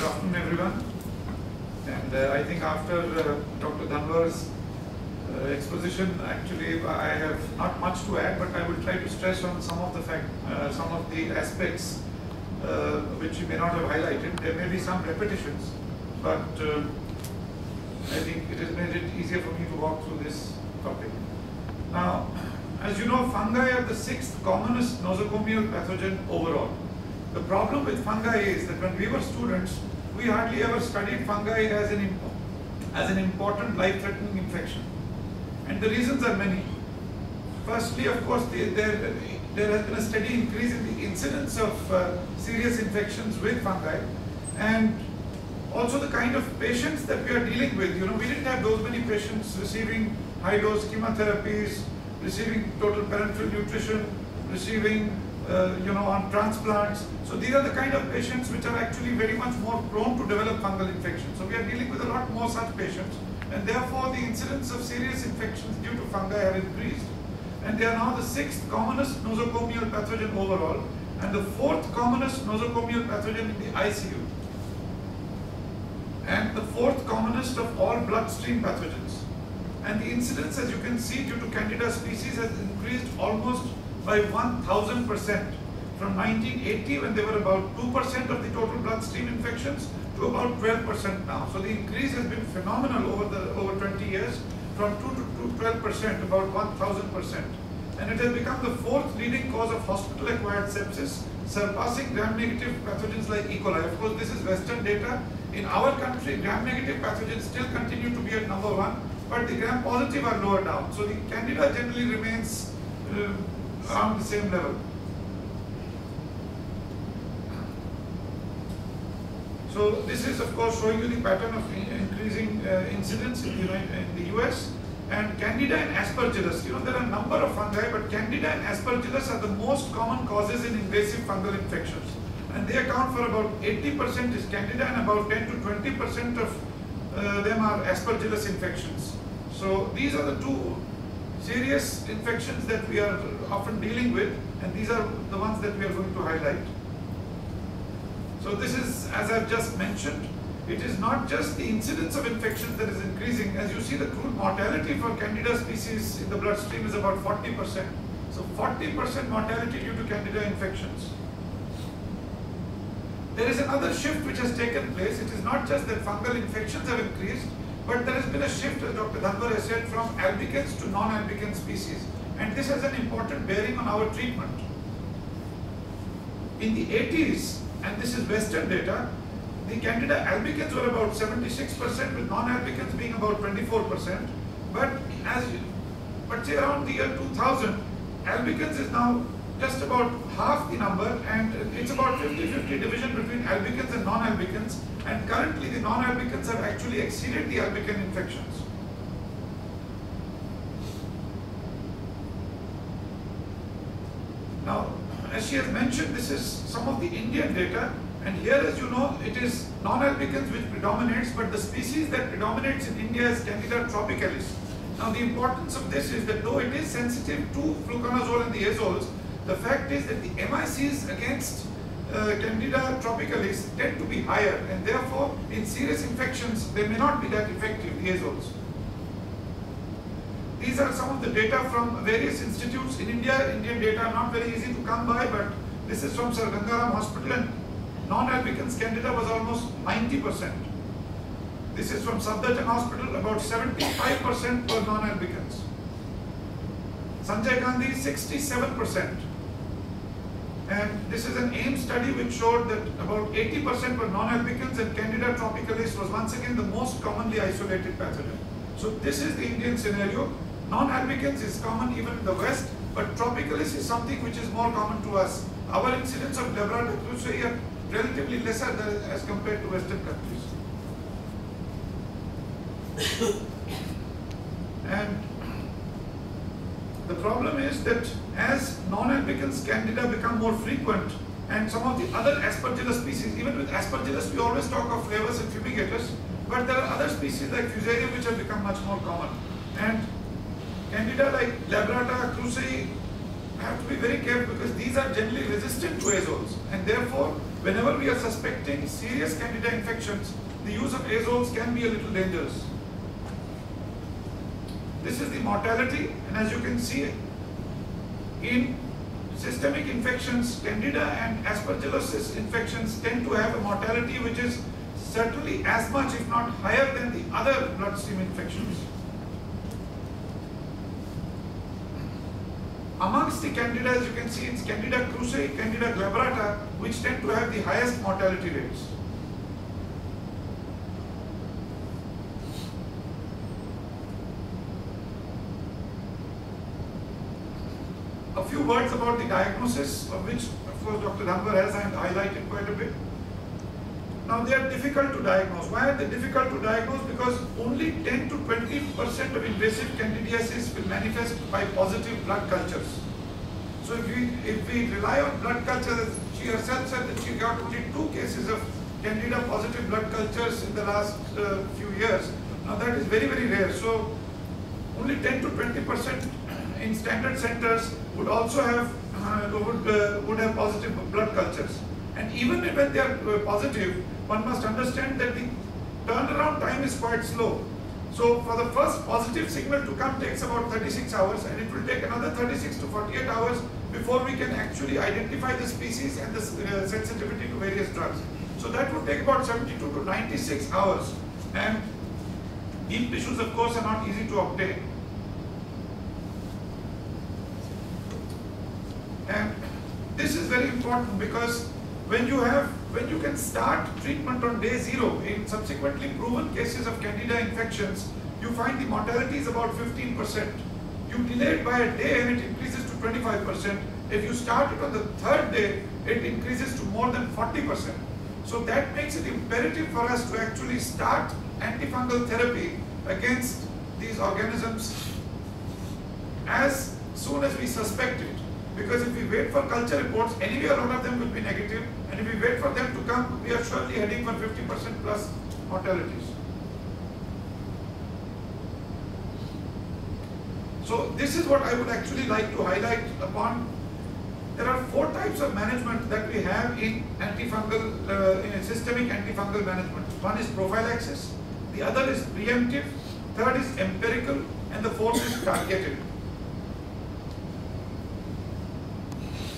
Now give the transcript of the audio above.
Good afternoon, everyone. And I think after Dr. Dhanwar's exposition, actually I have not much to add, but I will try to stress on some of the aspects which you may not have highlighted. There may be some repetitions, but I think it has made it easier for me to walk through this topic. Now, as you know, fungi are the 6th commonest nosocomial pathogen overall. The problem with fungi is that when we were students, we hardly ever studied fungi as an important life-threatening infection. And the reasons are many. Firstly, of course, there has been a steady increase in the incidence of serious infections with fungi, and also the kind of patients that we are dealing with. You know, we didn't have those many patients receiving high-dose chemotherapies, receiving total parenteral nutrition, receiving on transplants. So these are the kind of patients which are actually very much more prone to develop fungal infections. So we are dealing with a lot more such patients, and therefore the incidence of serious infections due to fungi have increased. And they are now the 6th commonest nosocomial pathogen overall, and the 4th commonest nosocomial pathogen in the ICU, and the 4th commonest of all bloodstream pathogens. And the incidence, as you can see, due to Candida species has increased almost by 1000% from 1980, when they were about 2% of the total bloodstream infections, to about 12% now. So the increase has been phenomenal over 20 years, from 2 to 12%, about 1000%. And it has become the 4th leading cause of hospital-acquired sepsis, surpassing gram-negative pathogens like E. coli. Of course, this is Western data. In our country, gram-negative pathogens still continue to be at number 1, but the gram-positive are lower down. So the Candida generally remains around the same level. So this is, of course, showing you the pattern of increasing incidence in the US. And Candida and Aspergillus, there are a number of fungi, but Candida and Aspergillus are the most common causes in invasive fungal infections. And they account for about 80% is Candida, and about 10 to 20% of them are Aspergillus infections. So these are the two serious infections that we are often dealing with, and these are the ones that we are going to highlight. So this is, as I've just mentioned, it is not just the incidence of infections that is increasing. As you see, the crude mortality for Candida species in the bloodstream is about 40%. So 40% mortality due to Candida infections. There is another shift which has taken place. It is not just that fungal infections have increased, but there has been a shift, as Dr. Dhanwar has said, from albicans to non-albicans species. And this has an important bearing on our treatment. In the 80s, and this is Western data, the Candida albicans were about 76%, with non-albicans being about 24%. But say around the year 2000, albicans is now just about half the number, and it's about 50-50 division between albicans and non-albicans. And currently the non-albicans have actually exceeded the albican infections. Now, as she has mentioned, this is some of the Indian data, and here, as you know, it is non-albicans which predominates, but the species that predominates in India is Candida tropicalis. Now, the importance of this is that though it is sensitive to fluconazole and the azoles, the fact is that the MICs against Candida tropicalis tend to be higher, and therefore in serious infections they may not be that effective, the azoles. These are some of the data from various institutes in India. Indian data are not very easy to come by, but this is from Sir Gangaram Hospital, and non-albicans Candida was almost 90%. This is from Safdarjung Hospital, about 75% were non-albicans. Sanjay Gandhi, 67%. And this is an AIM study which showed that about 80% were non-albicans, and Candida tropicalis was once again the most commonly isolated pathogen. So this is the Indian scenario. Non-albicans is common even in the West, but tropicalis is something which is more common to us. Our incidence of Malhotra cruzi are relatively lesser as compared to Western countries. And the problem is that as non-albicans Candida become more frequent, and some of the other Aspergillus species, even with Aspergillus we always talk of flavors and fumigators, but there are other species like Fusarium which have become much more common. And Candida like Labrata, cruzi have to be very careful, because these are generally resistant to azoles, and therefore whenever we are suspecting serious candida infections, the use of azoles can be a little dangerous. This is the mortality, and as you can see, in systemic infections, candida and aspergillosis infections tend to have a mortality which is certainly as much, if not higher, than the other bloodstream infections. Amongst the candida, as you can see, it's candida krusei, candida glabrata, which tend to have the highest mortality rates. A few words about the diagnosis, of which, of course, Dr. Dhanwar has highlighted quite a bit. Now, they are difficult to diagnose. Why are they difficult to diagnose? Because only 10 to 20% of invasive candidiasis will manifest by positive blood cultures. So, if we rely on blood culture, as she herself said that she got only 2 cases of candida positive blood cultures in the last few years. Now, that is very, very rare. So, only 10 to 20% in standard centers would also have would have positive blood cultures. And even when they are positive, one must understand that the turnaround time is quite slow. So for the first positive signal to come takes about 36 hours, and it will take another 36 to 48 hours before we can actually identify the species and the sensitivity to various drugs. So that would take about 72 to 96 hours, and deep tissues, of course, are not easy to obtain. And this is very important because when you can start treatment on day 0 in subsequently proven cases of candida infections, you find the mortality is about 15%. You delay it by a day and it increases to 25%. If you start it on the 3rd day, it increases to more than 40%. So that makes it imperative for us to actually start antifungal therapy against these organisms as soon as we suspect it. Because if we wait for culture reports, anyway a lot of them will be negative, and if we wait for them to come, we are surely heading for 50% plus mortalities. So this is what I would actually like to highlight upon. There are 4 types of management that we have in antifungal, in systemic antifungal management. One is prophylaxis, the other is preemptive, third is empirical, and the fourth is targeted.